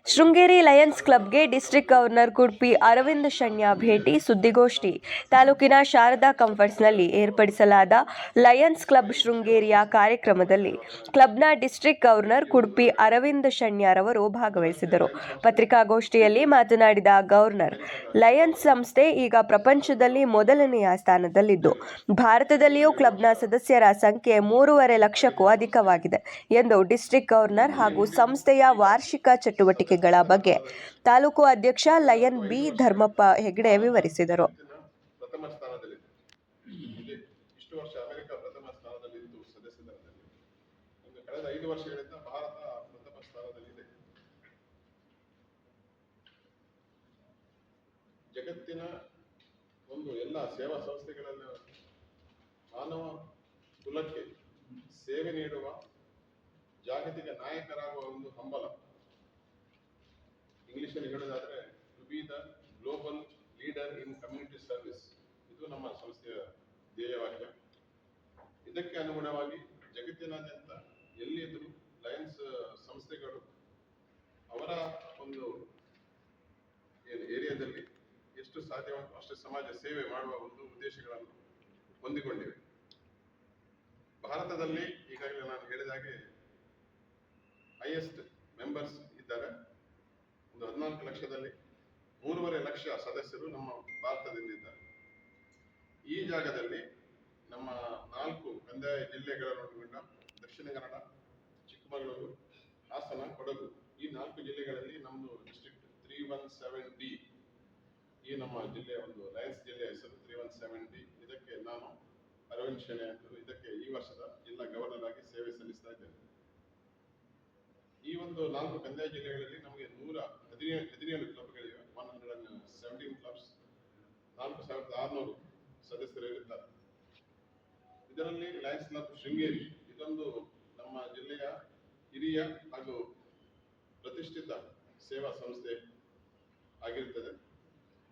Sringeri lions ಕ್ಲಬ್ಗೆ district governor Kudpi Aravind Shanya ಭೇಟಿ. ಸುದ್ದಿಗೋಷ್ಠಿ. ತಾಲೂಕಿನ ಶಾರದಾ ಕಂಫರ್ಟ್ಸ್ನಲ್ಲಿ ಏರ್ಪಡಿಸಲಾದ ಲಯನ್ಸ್ ಕ್ಲಬ್ ಶೃಂಗೇರಿಯ ಕಾರ್ಯಕ್ರಮದಲ್ಲಿ ಕ್ಲಬ್ನ ಡಿಸ್ಟ್ರಿಕ್ಟ್ ಗವರ್ನರ್ ಕುಡ್ಪಿ ಅರವಿಂದ್ ಶಣ್ಯರವರು ಭಾಗವಹಿಸಿದರು. ಪತ್ರಿಕಾಗೋಷ್ಠಿಯಲ್ಲಿ ಮಾತನಾಡಿದ ಗವರ್ನರ್, ಲಯನ್ಸ್ ಸಂಸ್ಥೆ ಈಗ ಪ್ರಪಂಚದಲ್ಲಿ ಮೊದಲನೆಯ ಸ್ಥಾನದಲ್ಲಿದ್ದು, ಭಾರತದಲ್ಲಿಯೂ ಕ್ಲಬ್ನ ಸದಸ್ಯರ ಸಂಖ್ಯೆ 3.5 ಲಕ್ಷಕ್ಕೂ ಅಧಿಕವಾಗಿದೆ ಎಂದು ಡಿಸ್ಟ್ರಿಕ್ಟ್ ಗವರ್ನರ್ ಹಾಗೂ ಸಂಸ್ಥೆಯ ವಾರ್ಷಿಕ ಚಟುವಟಿಕೆಗಳ ಬಗ್ಗೆ ತಾಲೂಕು ಅಧ್ಯಕ್ಷ ಲಯನ್ ಬಿ ಧರ್ಮಪ್ಪ ಹೆಗ್ಡೆ ವಿವರಿಸಿದರು. ಪ್ರಥಮ ಸ್ಥಾನದಲ್ಲಿದೆ. ಇಷ್ಟು ವರ್ಷ ಅಮೆರಿಕ ಪ್ರಥಮ ಸ್ಥಾನದಲ್ಲಿದ್ದು ಸದಸ್ಯ ದರದಲ್ಲಿ. ಕಳೆದ 5 ವರ್ಷಗಳಿಂದ ಭಾರತ ಪ್ರಥಮ ಸ್ಥಾನದಲ್ಲಿದೆ. ಜಗತ್ತಿನ ಎಲ್ಲ ಸೇವಾ ಸಂಸ್ಥೆಗಳಲ್ಲಿ ಮಾನವ ಕುಲಕ್ಕೆ ಸೇವೆ ನೀಡುವ ಜಾಗತಿಕ ನಾಯಕರಾಗುವ ಒಂದು ಹಂಬಲ. ಇಂಗ್ಲಿಷಲ್ಲಿ ಹೇಳೋದಾದ್ರೆ to be the global leader in community service, ಇದು ನಮ್ಮ ಸಂಸ್ಥೆಯ ಧ್ಯೇಯವಾಕ್ಯ. ಇದಕ್ಕೆ ಅನುಗುಣವಾಗಿ ಜಗತ್ತಿನಾದ್ಯಂತ ಎಲ್ಲಿದ್ದರೂ ಲಯನ್ಸ್ ಸಂಸ್ಥೆಗಳು ಅವರ ಒಂದು ಏರಿಯಾದಲ್ಲಿ ಎಷ್ಟು ಸಾಧ್ಯವಾಗುತ್ತೋ ಅಷ್ಟು ಸಮಾಜ ಸೇವೆ ಮಾಡುವ ಒಂದು ಉದ್ದೇಶಗಳನ್ನು ಹೊಂದಿಕೊಂಡಿವೆ. ಭಾರತದಲ್ಲಿ ಈಗಾಗಲೇ ನಾನು ಹೇಳಿದ ಹಾಗೆ ಹೈಯೆಸ್ಟ್ ಮೆಂಬರ್ಸ್ ಇದ್ದಾರೆ. 14 ಲಕ್ಷದಲ್ಲಿ 3.5 ಲಕ್ಷ ಸದಸ್ಯರು ನಮ್ಮ ಭಾರತದಲ್ಲಿದ್ದಾರೆ. ಈ ಜಾಗದಲ್ಲಿ ನಮ್ಮ 4 ಕಂದಾಯ ಜಿಲ್ಲೆಗಳನ್ನೊಳಗೊಂಡ ದಕ್ಷಿಣ ಕನ್ನಡ, ಚಿಕ್ಕಮಗಳೂರು, ಹಾಸನ, ಕೊಡಗು, ಈ 4 ಜಿಲ್ಲೆಗಳಲ್ಲಿ ನಮ್ಮದು ಡಿಸ್ಟ್ರಿಕ್ಟ್ 317D, ಈ ನಮ್ಮ ಜಿಲ್ಲೆಯ ಒಂದು ಲಯನ್ಸ್ ಜಿಲ್ಲೆಯ ಹೆಸರು 317D. ಇದಕ್ಕೆ ನಾನು ಅರವಿಂದ್ ಶೆಣೆ ಅಂತ ಇದಕ್ಕೆ ಈ ವರ್ಷದ ಜಿಲ್ಲಾ ಗವರ್ನರ್ ಆಗಿ ಸೇವೆ ಸಲ್ಲಿಸ್ತಾ ಇದ್ದೇನೆ. ಈ ಒಂದು 4 ಕಂದಾಯ ಜಿಲ್ಲೆಗಳಲ್ಲಿ ನಮಗೆ 117 ಕ್ಲಬ್ಗಳಿವೆ. 117 ಕ್ಲಬ್ಸ್, 4600 ಸದಸ್ಯರು ಇರುತ್ತಾರೆ. ಇದರಲ್ಲಿ ಲಯನ್ಸ್ ಕ್ಲಬ್ ಶೃಂಗೇರಿ ಇದೊಂದು ನಮ್ಮ ಜಿಲ್ಲೆಯ ಹಿರಿಯ ಹಾಗೂ ಪ್ರತಿಷ್ಠಿತ ಸೇವಾ ಸಂಸ್ಥೆ ಆಗಿರುತ್ತದೆ.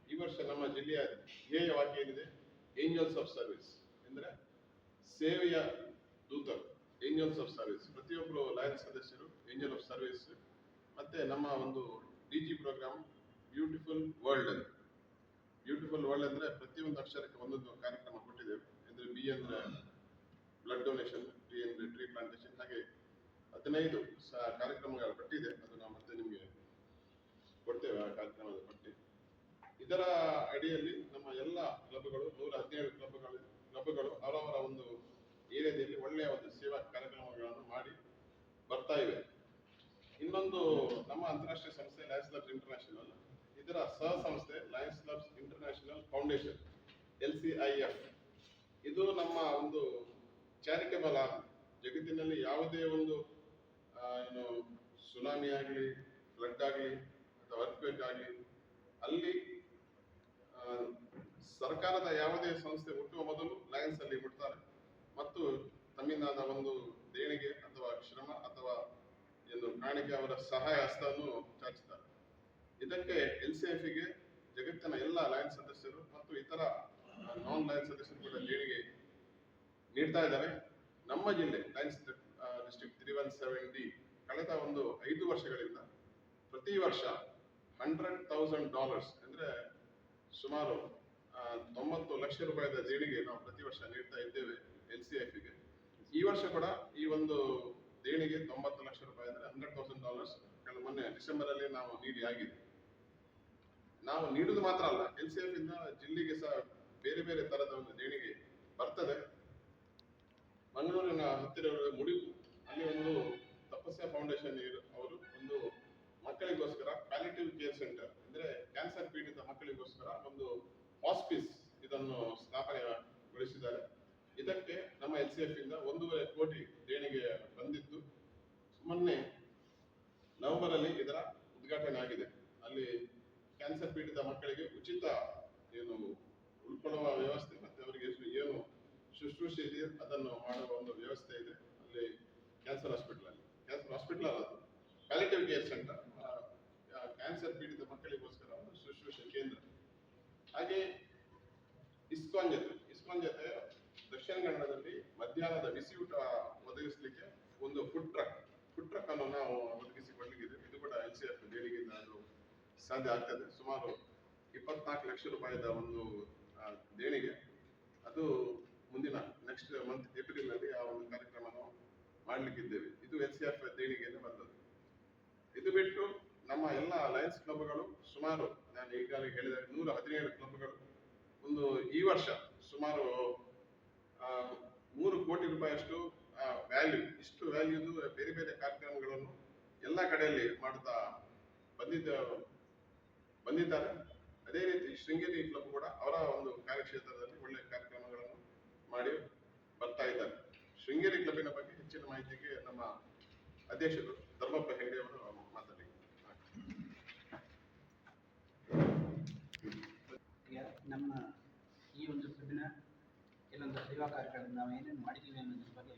ಈ ವರ್ಷ ನಮ್ಮ ಜಿಲ್ಲೆಯ ಧ್ಯೇಯ ವಾಕ್ಯ ಏನಿದೆ, ಏಂಜಲ್ಸ್ ಆಫ್ ಸರ್ವಿಸ್, ಅಂದರೆ ಸೇವೆಯ ದೂತರು, ಏಂಜಲ್ಸ್ ಆಫ್ ಸರ್ವಿಸ್. ಪ್ರತಿಯೊಬ್ಬರು ಲಯನ್ಸ್ ಸದಸ್ಯರು ಏಂಜಲ್ ಆಫ್ ಸರ್ವಿಸ್. ಮತ್ತೆ ನಮ್ಮ ಒಂದು DG ಪ್ರೋಗ್ರಾಮ್ ಬ್ಯೂಟಿಫುಲ್ ವರ್ಲ್ಡ್ ಅಂತ. ಬ್ಯೂಟಿಫುಲ್ ವರ್ಲ್ಡ್ ಅಂದ್ರೆ ಪ್ರತಿಯೊಂದು ಅಕ್ಷರಕ್ಕೆ ಒಂದೊಂದು ಕಾರ್ಯಕ್ರಮ ಕೊಟ್ಟಿದ್ದೇವೆ. ಅಂದ್ರೆ B ಅಂದ್ರೆ ಬ್ಲಡ್ ಡೊನೇಷನ್, T ಅಂದ್ರೆ ಟ್ರೀ ಪ್ಲಾಂಟೇಶನ್, ಹಾಗೆ 15 ಕಾರ್ಯಕ್ರಮಗಳು ಕೊಟ್ಟಿದೆ. ಅದು ನಾವು ಮತ್ತೆ ನಿಮಗೆ ಕೊಡ್ತೇವೆ ಆ ಕಾರ್ಯಕ್ರಮದ ಪಟ್ಟಿ. ಇದರ ಅಡಿಯಲ್ಲಿ ನಮ್ಮ ಎಲ್ಲ ಕ್ಲಬ್ಗಳು 117 ಕ್ಲಬ್ಗಳು ಅವರವರ ಒಂದು ಏರಿಯಾದಲ್ಲಿ ಒಳ್ಳೆಯ ಒಂದು ಸೇವಾ ಕಾರ್ಯಕ್ರಮಗಳನ್ನು ಮಾಡಿ ಬರ್ತಾ ಇವೆ. ಇನ್ನೊಂದು ನಮ್ಮ ಅಂತಾರಾಷ್ಟ್ರೀಯ ಸಂಸ್ಥೆ ಲಯನ್ಸ್ ಕ್ಲಬ್ಸ್ ಇಂಟರ್ನ್ಯಾಷನಲ್, ಇದರ ಸಹ ಸಂಸ್ಥೆ Lions clubs international foundation LCIF. ಇದು ನಮ್ಮ ಒಂದು ಚಾರಿಟೇಬಲ್ ಆರ್ಮ್. ಜಗತ್ತಿನಲ್ಲಿ ಯಾವುದೇ ಒಂದು ಸುನಾಮಿ ಆಗಲಿ, ಫ್ಲಡ್ ಆಗಲಿ ಅಥವಾ ಅರ್ಥಕ್ವೇಕ್ ಆಗಲಿ, ಅಲ್ಲಿ ಸರ್ಕಾರದ ಯಾವುದೇ ಸಂಸ್ಥೆ ಹುಟ್ಟುವ ಮೊದಲು ಲಯನ್ಸ್ ಅಲ್ಲಿ ಹುಟ್ಟುತ್ತಾರೆ ಮತ್ತು ತಮ್ಮಿಂದಾದ ಒಂದು ದೇಣಿಗೆ ಅಥವಾ ಶ್ರಮ ಅಥವಾ ಕಾಣಿಕೆ ಅವರ ಸಹಾಯ ಹಸ್ತವನ್ನು ಚಾಚುತ್ತಾರೆ. ಇದಕ್ಕೆ LCIF-ಗೆ ಜಗತ್ತಿನ ಎಲ್ಲ ಲಯನ್ಸ್ ಸದಸ್ಯರು ಮತ್ತು ಇತರ ನಾನ್ ಲಯನ್ಸ್ ಸದಸ್ಯರು ಕೂಡ ದೇಣಿಗೆ ನೀಡ್ತಾ ಇದ್ದಾರೆ. ನಮ್ಮ ಜಿಲ್ಲೆ ಲಯನ್ಸ್ ಡಿಸ್ಟ್ರಿಕ್ಟ್ 317D ಕಳೆದ ಒಂದು 5 ವರ್ಷಗಳಿಂದ ಪ್ರತಿ ವರ್ಷ $100,000 ಅಂದ್ರೆ ಸುಮಾರು 90 ಲಕ್ಷ ರೂಪಾಯಿಯ ದೇಣಿಗೆ ನಾವು ಪ್ರತಿ ವರ್ಷ ನೀಡ್ತಾ ಇದ್ದೇವೆ LCIF-ಗೆ. ಈ ವರ್ಷ ಕೂಡ ಈ ಒಂದು ದೇಣಿಗೆ 90 ಲಕ್ಷ ರೂಪಾಯಿ ಅಂದ್ರೆ $100,000 ಮೊನ್ನೆ ಡಿಸೆಂಬರ್ ಅಲ್ಲಿ ನಾವು ನೀಡಿ ಆಗಿದೆ. ನಾವು ನೀಡುವುದು ಮಾತ್ರ ಅಲ್ಲ, LCIF ಇಂದ ಜಿಲ್ಲೆಗೆ ಸಹ ಬೇರೆ ಬೇರೆ ತರದ ಒಂದು ದೇಣಿಗೆ ಬರ್ತದೆ. ಮಂಗಳೂರಿನ ಹತ್ತಿರ ಮುಡಿಪು, ಅಲ್ಲಿ ಒಂದು ತಪಸ್ಯ ಫೌಂಡೇಶನ್ ಅವರು ಒಂದು ಮಕ್ಕಳಿಗೋಸ್ಕರ ಪ್ಯಾಲಿಟಿವ್ ಕೇರ್ ಸೆಂಟರ್, ಅಂದ್ರೆ ಕ್ಯಾನ್ಸರ್ ಪೀಡಿತ ಮಕ್ಕಳಿಗೋಸ್ಕರ ಒಂದು ಹಾಸ್ಪಿಸ್ ಇದನ್ನು ಸ್ಥಾಪನೆಗೊಳಿಸಿದ್ದಾರೆ. ಇದಕ್ಕೆ ನಮ್ಮ LCIF ಇಂದ 1.5 ಕೋಟಿ ದೇಣಿಗೆ ಬಂದಿತ್ತು. ಮೊನ್ನೆ ನವೆಂಬರ್ ಅಲ್ಲಿ ಇದರ ಉದ್ಘಾಟನೆ ಆಗಿದೆ. ಅಲ್ಲಿ ಕ್ಯಾನ್ಸರ್ ಪೀಡಿತ ಮಕ್ಕಳಿಗೆ ಉಚಿತ ಉಳ್ಕೊಳ್ಳುವ ವ್ಯವಸ್ಥೆ ಮತ್ತೆ ಅವರಿಗೆ ಏನು ಶುಶ್ರೂಷೆ ಇದೆ ಅದನ್ನು ಮಾಡುವ ಒಂದು ವ್ಯವಸ್ಥೆ ಇದೆ ಅಲ್ಲಿ ಕ್ಯಾನ್ಸರ್ ಹಾಸ್ಪಿಟಲ್ ಅಲ್ಲ, ಪ್ಯಾಲಿಟಿವ್ ಕೇರ್ ಸೆಂಟರ್, ಕ್ಯಾನ್ಸರ್ ಪೀಡಿತ ಮಕ್ಕಳಿಗೋಸ್ಕರ ಒಂದು ಶುಶ್ರೂಷೆ ಕೇಂದ್ರ. ಹಾಗೆ ಇಸ್ಕಾನ್ ಜೊತೆ ದಕ್ಷಿಣ ಕನ್ನಡದಲ್ಲಿ ಮಧ್ಯಾಹ್ನದ ಬಿಸಿ ಊಟ ಒದಗಿಸಲಿಕ್ಕೆ ಒಂದು ಫುಡ್ ಟ್ರಕ್ ಅನ್ನು ನಾವು ಒದಗಿಸಿಕೊಳ್ಳಲಿಕ್ಕಿದೆ. ಇದು ಕೂಡ LCIF ದೇಣಿಗೆ ಸಾಧ್ಯ ಆಗ್ತದೆ. ಸುಮಾರು 24 ಲಕ್ಷ ರೂಪಾಯಿದ ಒಂದು ದೇಣಿಗೆ, ಅದು ಮುಂದಿನ ನೆಕ್ಸ್ಟ್ ಮಂತ್ ಏಪ್ರಿಲ್ನಲ್ಲಿ ಆ ಒಂದು ಕಾರ್ಯಕ್ರಮವನ್ನು ಮಾಡಲಿಕ್ಕಿದ್ದೇವೆ. ಇದು HCF ದೇಣಿಗೆಯಿಂದ ಬಂದದ್ದು. ಇದು ಬಿಟ್ಟು ನಮ್ಮ ಎಲ್ಲ ಲಯನ್ಸ್ ಕ್ಲಬ್ಗಳು ಸುಮಾರು, ನಾನು ಈಗಾಗಲೇ ಹೇಳಿದ 117 ಕ್ಲಬ್ಗಳು ಒಂದು ಈ ವರ್ಷ ಸುಮಾರು 3 ಕೋಟಿ ರೂಪಾಯಿಯಷ್ಟು ಇಷ್ಟು ವ್ಯಾಲ್ಯೂದು ಬೇರೆ ಬೇರೆ ಕಾರ್ಯಕ್ರಮಗಳನ್ನು ಎಲ್ಲ ಕಡೆಯಲ್ಲಿ ಮಾಡುತ್ತಾ ಬಂದಿದ್ದಾರೆ. ಅದೇ ರೀತಿ ಶೃಂಗೇರಿ ಕ್ಲಬ್ ಕೂಡ ಅವರ ಒಂದು ಕಾರ್ಯಕ್ಷೇತ್ರದಲ್ಲಿ ಒಳ್ಳೆಯ ಕಾರ್ಯಕ್ರಮಗಳನ್ನು ಮಾಡಿ ಬರ್ತಾ ಇದ್ದಾರೆ. ಶೃಂಗೇರಿ ಕ್ಲಬ್ಬಿನ ಬಗ್ಗೆ ಹೆಚ್ಚಿನ ಮಾಹಿತಿಗೆ ನಮ್ಮ ಅಧ್ಯಕ್ಷರು ಧರ್ಮಪ್ಪ ಹೆಗಡೆ ಅವರು ಮಾತಾಡಿ. ನಮ್ಮ ಈ ಒಂದು ಕ್ಲಬ್ಬಿನ ಕೆಲವೊಂದು ಸೇವಾ ಕಾರ್ಯಗಳನ್ನು ನಾವು ಏನೇನು ಮಾಡಿದ್ದೀವಿ ಅನ್ನೋದ್ರ ಬಗ್ಗೆ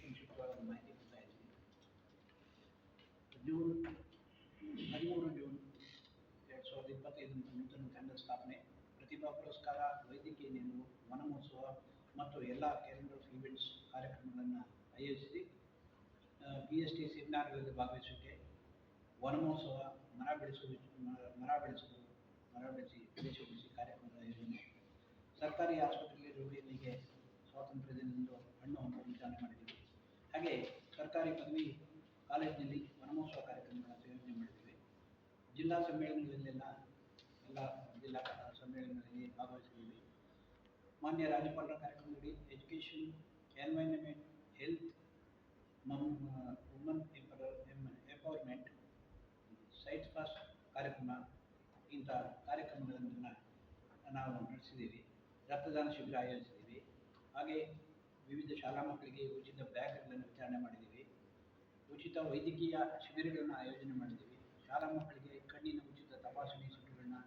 ಸಂಕ್ಷಿಪ್ತವಾದ ಮಾಹಿತಿ ಕೊಡ್ತಾ ಇದ್ದೀವಿ. ಜೂನ್ 2025 ನೂತನ ತಂಡದ ಸ್ಥಾಪನೆ, ಪ್ರತಿಭಾ ಪುರಸ್ಕಾರ, ವೈದ್ಯಕೀಯ ನೆರವು, ವನಮಹೋತ್ಸವ ಮತ್ತು ಎಲ್ಲ ಕ್ಯಾಲೆಂಡರ್ ಆಫ್ ಈವೆಂಟ್ಸ್ ಕಾರ್ಯಕ್ರಮಗಳನ್ನು ಆಯೋಜಿಸಿ PST ಸೆಮಿನಾರ್ಗಳಲ್ಲಿ ಭಾಗವಹಿಸುವಿಕೆ, ವನಮಹೋತ್ಸವ, ಮರ ಬೆಳೆಸಿ ಪ್ರದೇಶ ಉಳಿಸಿ ಕಾರ್ಯಕ್ರಮದ ಆಯೋಜನೆ, ಸರ್ಕಾರಿ ಆಸ್ಪತ್ರೆಯಲ್ಲಿ ರೋಗಿಗಳಿಗೆ ಸ್ವಾತಂತ್ರ್ಯ ದಿನದಂದು ಹಣ್ಣು ಹಂಪಲು ವಿತರಣೆ ಮಾಡಿದ್ದೀವಿ. ಹಾಗೆ ಸರ್ಕಾರಿ ಪದವಿ ಕಾಲೇಜಿನಲ್ಲಿ ವನಮಹೋತ್ಸವ ಕಾರ್ಯಕ್ರಮಗಳನ್ನು ಆಯೋಜನೆ ಮಾಡಿದ್ದೀವಿ. ಜಿಲ್ಲಾ ಸಮ್ಮೇಳನಗಳಲ್ಲೆಲ್ಲ ಎಲ್ಲ ಜಿಲ್ಲಾ ಸಮ್ಮೇಳನಗಳಲ್ಲಿ ಭಾಗವಹಿಸಿದ್ದೀವಿ. ಮಾನ್ಯ ರಾಜ್ಯಪಾಲರ ಕಾರ್ಯಕ್ರಮದಲ್ಲಿ education, environment, health, woman empowerment, site class ಕಾರ್ಯಕ್ರಮ, ಇಂಥ ಕಾರ್ಯಕ್ರಮಗಳನ್ನು ನಾವು ನಡೆಸಿದ್ದೀವಿ. ರಕ್ತದಾನ ಶಿಬಿರ ಆಯೋಜಿಸಿದ್ದೀವಿ. ಹಾಗೆ ವಿವಿಧ ಶಾಲಾ ಮಕ್ಕಳಿಗೆ ಉಚಿತ ಬ್ಯಾಗ್ಗಳನ್ನು ವಿತರಣೆ ಮಾಡಿದ್ದೀವಿ. ಉಚಿತ ವೈದ್ಯಕೀಯ ಶಿಬಿರಗಳನ್ನು ಆಯೋಜನೆ ಮಾಡಿದ್ದೀವಿ. ಶಾಲಾ ಮಕ್ಕಳಿಗೆ ಕಣ್ಣಿನ ಉಚಿತ ತಪಾಸಣೆ ಶಿಬಿರಗಳನ್ನು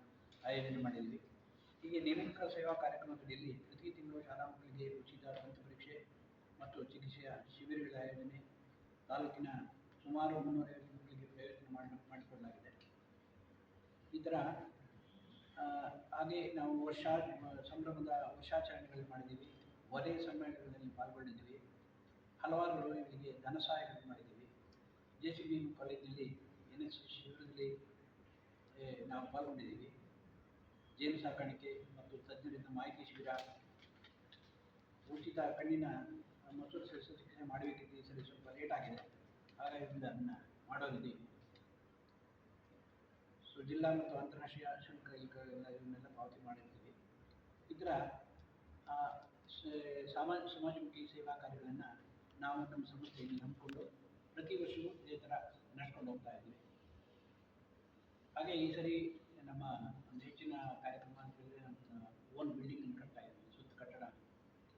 ಆಯೋಜನೆ ಮಾಡಿದ್ದೀವಿ. ಹೀಗೆ ನೇಮಕ ಸೇವಾ ಕಾರ್ಯಕ್ರಮದಲ್ಲಿ ಪ್ರತಿ ತಿಂಗಳು ಶಾಲಾ ಮಕ್ಕಳಿಗೆ ಉಚಿತ ದಂತ ಪರೀಕ್ಷೆ ಮತ್ತು ಚಿಕಿತ್ಸೆಯ ಶಿಬಿರಗಳ ಆಯೋಜನೆ ತಾಲೂಕಿನ ಸುಮಾರು 350 ಮಕ್ಕಳಿಗೆ ಪ್ರಯೋಜನ ಮಾಡಿಕೊಳ್ಳಲಾಗಿದೆ. ಈ ಥರ ಹಾಗೆ ನಾವು ಸಂಭ್ರಮದ ವರ್ಷಾಚರಣೆಗಳನ್ನು ಮಾಡಿದ್ದೀವಿ. ವಲಯ ಸಮ್ಮೇಳನಗಳಲ್ಲಿ ಪಾಲ್ಗೊಂಡಿದ್ದೀವಿ. ಹಲವಾರು ರೋಗಿಗಳಿಗೆ ಧನ ಸಹಾಯಗಳನ್ನು ಮಾಡಿದ್ದೀವಿ. JCB ಕಾಲೇಜಿನಲ್ಲಿ NSS ಶಿಬಿರದಲ್ಲಿ ನಾವು ಪಾಲ್ಗೊಂಡಿದ್ದೀವಿ. ಜೇನು ಸಾಕಾಣಿಕೆ ಮತ್ತು ತಜ್ಞರಿಂದ ಮಾಹಿತಿ ಶಿಬಿರ, ಉಚಿತ ಕಣ್ಣಿನ ಮತ್ತು ಶಸ್ತ್ರಚಿಕಿತ್ಸೆ ಮಾಡಬೇಕಿದ್ದು ಈ ಸರಿ ಸ್ವಲ್ಪ ಲೇಟ್ ಆಗಿದೆ, ಹಾಗಾಗಿ ಅದನ್ನು ಮಾಡೋದಿದೆ. ಜಿಲ್ಲಾ ಮತ್ತು ಅಂತಾರಾಷ್ಟ್ರೀಯ ಶುಲ್ಕ ಇವನ್ನೆಲ್ಲ ಪಾವತಿ ಮಾಡಿರ್ತೀವಿ. ಇದರ ಸಮಾಜಮುಖಿ ಸೇವಾ ಕಾರ್ಯಗಳನ್ನು ನಾವು ನಮ್ಮ ಸಂಸ್ಥೆಯಲ್ಲಿ ನಂಬಿಕೊಂಡು ಪ್ರತಿ ವರ್ಷವೂ ಇದೇ ಥರ ನಡೆಸ್ಕೊಂಡು ಹೋಗ್ತಾ ಇದ್ದೀವಿ. ಹಾಗೆ ಈ ಸರಿ ನಮ್ಮ ಒಂದು ಹೆಚ್ಚಿನ ಕಾರ್ಯಕ್ರಮ ಅಂತ ಹೇಳಿದ್ರೆ ನಮ್ಮ ಓನ್ ಬಿಲ್ಡಿಂಗನ್ನು ಕಟ್ತಾ ಇದ್ದೀವಿ. ಸುತ್ತ ಕಟ್ಟಡ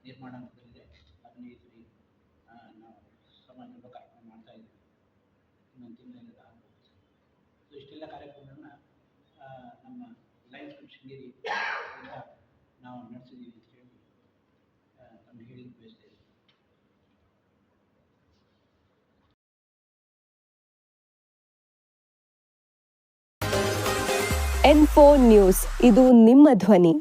ನಿರ್ಮಾಣ ಹಂತದಲ್ಲಿದೆ. ಅದನ್ನು ಈ ಸರಿ ನಾವು ಸಮಾಜ ಕಾರ್ಯಕ್ರಮ ಮಾಡ್ತಾ ಇದ್ದೀವಿ. ಇನ್ನೊಂದು ತಿಂಗಳಲ್ಲಿ ಆಗ್ಬೋದು. ಸೊ ಇಷ್ಟೆಲ್ಲ ಕಾರ್ಯಕ್ರಮಗಳನ್ನು ನಮ್ಮ ಲಯನ್ಸ್ ಕ್ಲಬ್ ಶೃಂಗೇರಿ ನಾವು ನಡೆಸಿದ್ದೀವಿ ಅಂತ ಹೇಳಿ ತಮಗೆ ಹೇಳಲಿಕ್ಕೆ ಬಯಸ್ತಾ ಇದ್ದೀವಿ. N4 ನ್ಯೂಸ್, ಇದು ನಿಮ್ಮ ಧ್ವನಿ.